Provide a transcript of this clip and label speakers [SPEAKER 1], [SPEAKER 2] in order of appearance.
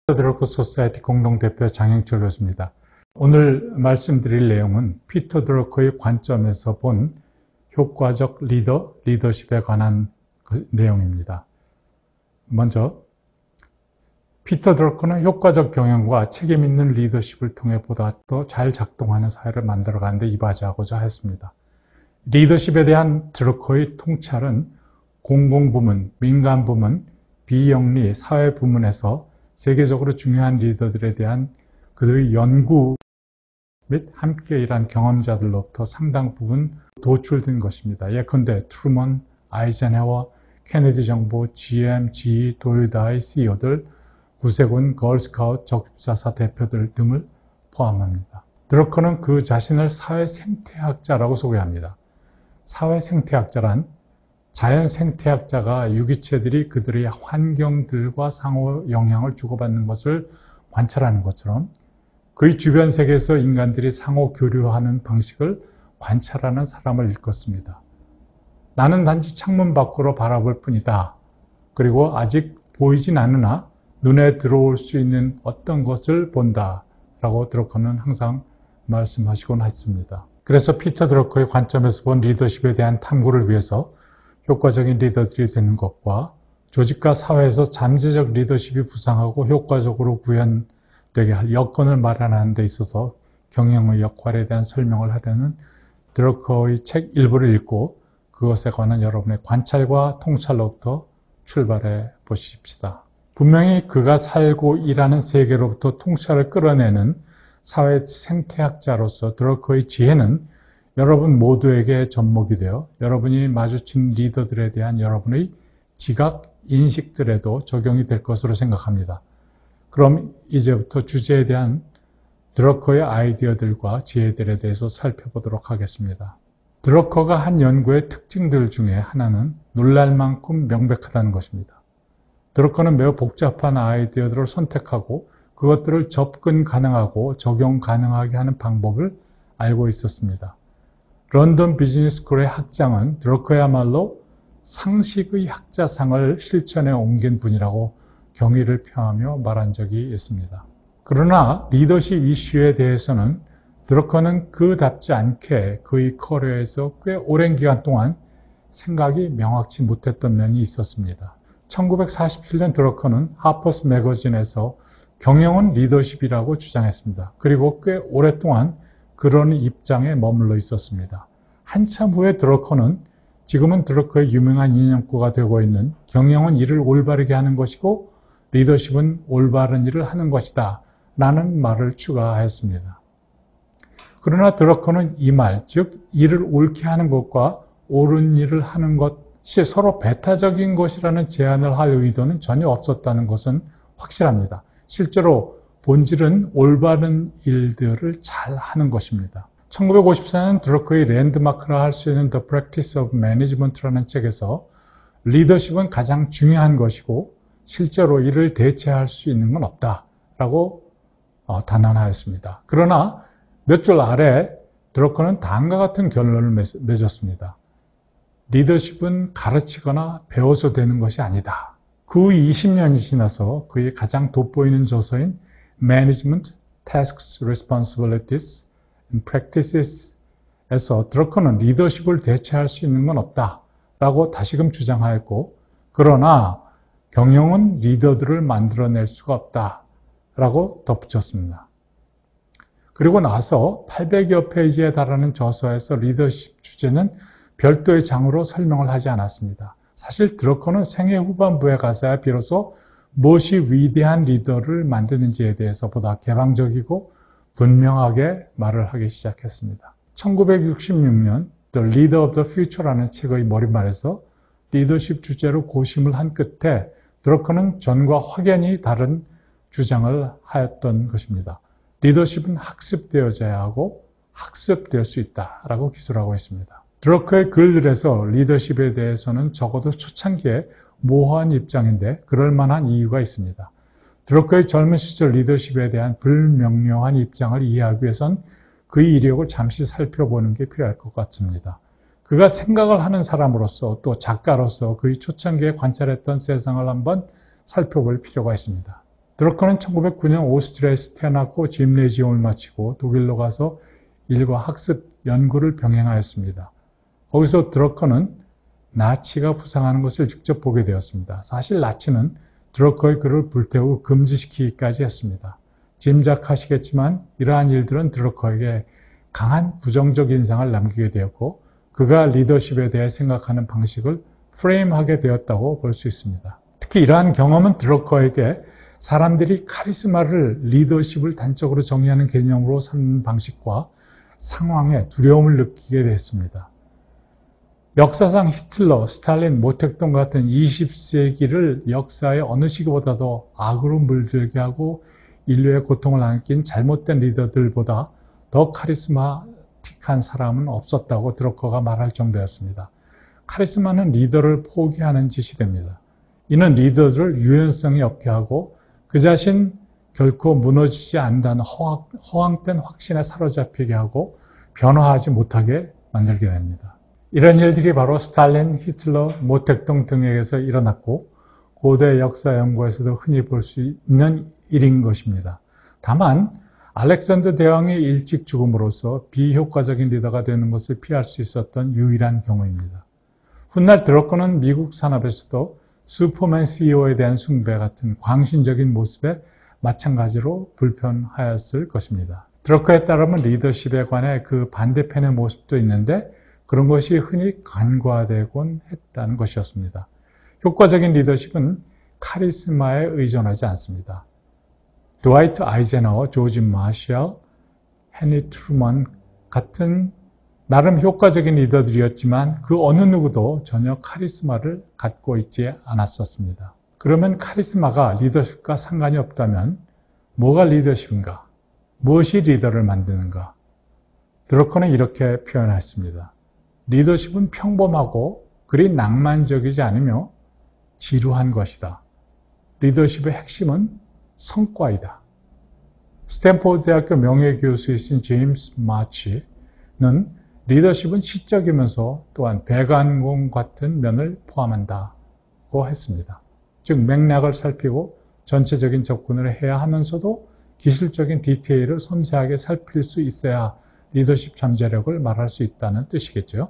[SPEAKER 1] 드러커 소사이티 공동대표 장영철 교수입니다. 오늘 말씀드릴 내용은 피터 드러커의 관점에서 본 효과적 리더십에 관한 내용입니다. 먼저 피터 드러커는 효과적 경영과 책임 있는 리더십을 통해 보다 더 잘 작동하는 사회를 만들어가는 데 이바지하고자 했습니다. 리더십에 대한 드러커의 통찰은 공공부문, 민간부문, 비영리, 사회부문에서 세계적으로 중요한 리더들에 대한 그들의 연구 및 함께 일한 경험자들로부터 상당 부분 도출된 것입니다. 예컨대 트루먼, 아이젠하워, 케네디 정부, GM, GE, 도요타의 CEO들, 구세군, 걸스카우트, 적십자사 대표들 등을 포함합니다. 드러커는 그 자신을 사회생태학자라고 소개합니다. 사회생태학자란 자연생태학자가 유기체들이 그들의 환경들과 상호 영향을 주고받는 것을 관찰하는 것처럼 그의 주변 세계에서 인간들이 상호 교류하는 방식을 관찰하는 사람을 일컫습니다. 나는 단지 창문 밖으로 바라볼 뿐이다. 그리고 아직 보이진 않으나 눈에 들어올 수 있는 어떤 것을 본다. 라고 드러커는 항상 말씀하시곤 했습니다. 그래서 피터 드러커의 관점에서 본 리더십에 대한 탐구를 위해서 효과적인 리더들이 되는 것과 조직과 사회에서 잠재적 리더십이 부상하고 효과적으로 구현되게 할 여건을 마련하는 데 있어서 경영의 역할에 대한 설명을 하려는 드러커의 책 일부를 읽고 그것에 관한 여러분의 관찰과 통찰로부터 출발해 보십시다. 분명히 그가 살고 일하는 세계로부터 통찰을 끌어내는 사회 생태학자로서 드러커의 지혜는 여러분 모두에게 접목이 되어 여러분이 마주친 리더들에 대한 여러분의 지각, 인식들에도 적용이 될 것으로 생각합니다. 그럼 이제부터 주제에 대한 드러커의 아이디어들과 지혜들에 대해서 살펴보도록 하겠습니다. 드러커가 한 연구의 특징들 중에 하나는 놀랄 만큼 명백하다는 것입니다. 드러커는 매우 복잡한 아이디어들을 선택하고 그것들을 접근 가능하고 적용 가능하게 하는 방법을 알고 있었습니다. 런던 비즈니스스쿨의 학장은 드러커야말로 상식의 학자상을 실천에 옮긴 분이라고 경의를 표하며 말한 적이 있습니다. 그러나 리더십 이슈에 대해서는 드러커는 그답지 않게 그의 커리어에서 꽤 오랜 기간 동안 생각이 명확치 못했던 면이 있었습니다. 1947년 드러커는 하퍼스 매거진에서 경영은 리더십이라고 주장했습니다. 그리고 꽤 오랫동안 그런 입장에 머물러 있었습니다. 한참 후에 드러커는 지금은 드러커의 유명한 이념구가 되고 있는 경영은 일을 올바르게 하는 것이고 리더십은 올바른 일을 하는 것이다 라는 말을 추가하였습니다. 그러나 드러커는 이 말, 즉 일을 옳게 하는 것과 옳은 일을 하는 것이 서로 배타적인 것이라는 제안을 할 의도는 전혀 없었다는 것은 확실합니다. 실제로 본질은 올바른 일들을 잘 하는 것입니다. 1954년 드러커의 랜드마크라 할 수 있는 The Practice of Management라는 책에서 리더십은 가장 중요한 것이고 실제로 이를 대체할 수 있는 건 없다라고 단언하였습니다. 그러나 몇 줄 아래 드러커는 다음과 같은 결론을 맺었습니다. 리더십은 가르치거나 배워서 되는 것이 아니다. 그 후 20년이 지나서 그의 가장 돋보이는 저서인 Management, Tasks, Responsibilities and Practices에서 드러커는 리더십을 대체할 수 있는 건 없다라고 다시금 주장하였고 그러나 경영은 리더들을 만들어낼 수가 없다라고 덧붙였습니다. 그리고 나서 800여 페이지에 달하는 저서에서 리더십 주제는 별도의 장으로 설명을 하지 않았습니다. 사실 드러커는 생애 후반부에 가서야 비로소 무엇이 위대한 리더를 만드는지에 대해서 보다 개방적이고 분명하게 말을 하기 시작했습니다. 1966년 The Leader of the Future라는 책의 머릿말에서 리더십 주제로 고심을 한 끝에 드러커는 전과 확연히 다른 주장을 하였던 것입니다. 리더십은 학습되어져야 하고 학습될 수 있다라고 기술하고 있습니다. 드러커의 글들에서 리더십에 대해서는 적어도 초창기에 모호한 입장인데 그럴 만한 이유가 있습니다. 드러커의 젊은 시절 리더십에 대한 불명료한 입장을 이해하기 위해선 그의 이력을 잠시 살펴보는 게 필요할 것 같습니다. 그가 생각을 하는 사람으로서 또 작가로서 그의 초창기에 관찰했던 세상을 한번 살펴볼 필요가 있습니다. 드러커는 1909년 오스트리아에서 태어났고 짐네지움을 마치고 독일로 가서 일과 학습, 연구를 병행하였습니다. 거기서 드러커는 나치가 부상하는 것을 직접 보게 되었습니다. 사실 나치는 드러커의 글을 불태우고 금지시키기까지 했습니다. 짐작하시겠지만 이러한 일들은 드러커에게 강한 부정적 인상을 남기게 되었고 그가 리더십에 대해 생각하는 방식을 프레임하게 되었다고 볼 수 있습니다. 특히 이러한 경험은 드러커에게 사람들이 카리스마를 리더십을 단적으로 정의하는 개념으로 삼는 방식과 상황에 두려움을 느끼게 됐습니다. 역사상 히틀러, 스탈린, 모택동 같은 20세기를 역사의 어느 시기보다도 악으로 물들게 하고 인류의 고통을 안긴 잘못된 리더들보다 더 카리스마틱한 사람은 없었다고 드러커가 말할 정도였습니다. 카리스마는 리더를 포기하는 짓이 됩니다. 이는 리더들을 유연성이 없게 하고 그 자신 결코 무너지지 않는다는 허황된 확신에 사로잡히게 하고 변화하지 못하게 만들게 됩니다. 이런 일들이 바로 스탈린, 히틀러, 모택동 등에게서 일어났고 고대 역사 연구에서도 흔히 볼 수 있는 일인 것입니다. 다만 알렉산더 대왕이 일찍 죽음으로써 비효과적인 리더가 되는 것을 피할 수 있었던 유일한 경우입니다. 훗날 드러커는 미국 산업에서도 슈퍼맨 CEO에 대한 숭배 같은 광신적인 모습에 마찬가지로 불편하였을 것입니다. 드러커에 따르면 리더십에 관해 그 반대편의 모습도 있는데 그런 것이 흔히 간과되곤 했다는 것이었습니다. 효과적인 리더십은 카리스마에 의존하지 않습니다. 드와이트 아이젠하워, 조지 마셜, 헨리 트루먼 같은 나름 효과적인 리더들이었지만 그 어느 누구도 전혀 카리스마를 갖고 있지 않았었습니다. 그러면 카리스마가 리더십과 상관이 없다면 뭐가 리더십인가? 무엇이 리더를 만드는가? 드러커는 이렇게 표현했습니다. 리더십은 평범하고 그리 낭만적이지 않으며 지루한 것이다. 리더십의 핵심은 성과이다. 스탠포드 대학교 명예교수이신 제임스 마치는 리더십은 시적이면서 또한 배관공 같은 면을 포함한다고 했습니다. 즉 맥락을 살피고 전체적인 접근을 해야 하면서도 기술적인 디테일을 섬세하게 살필 수 있어야 리더십 잠재력을 말할 수 있다는 뜻이겠죠.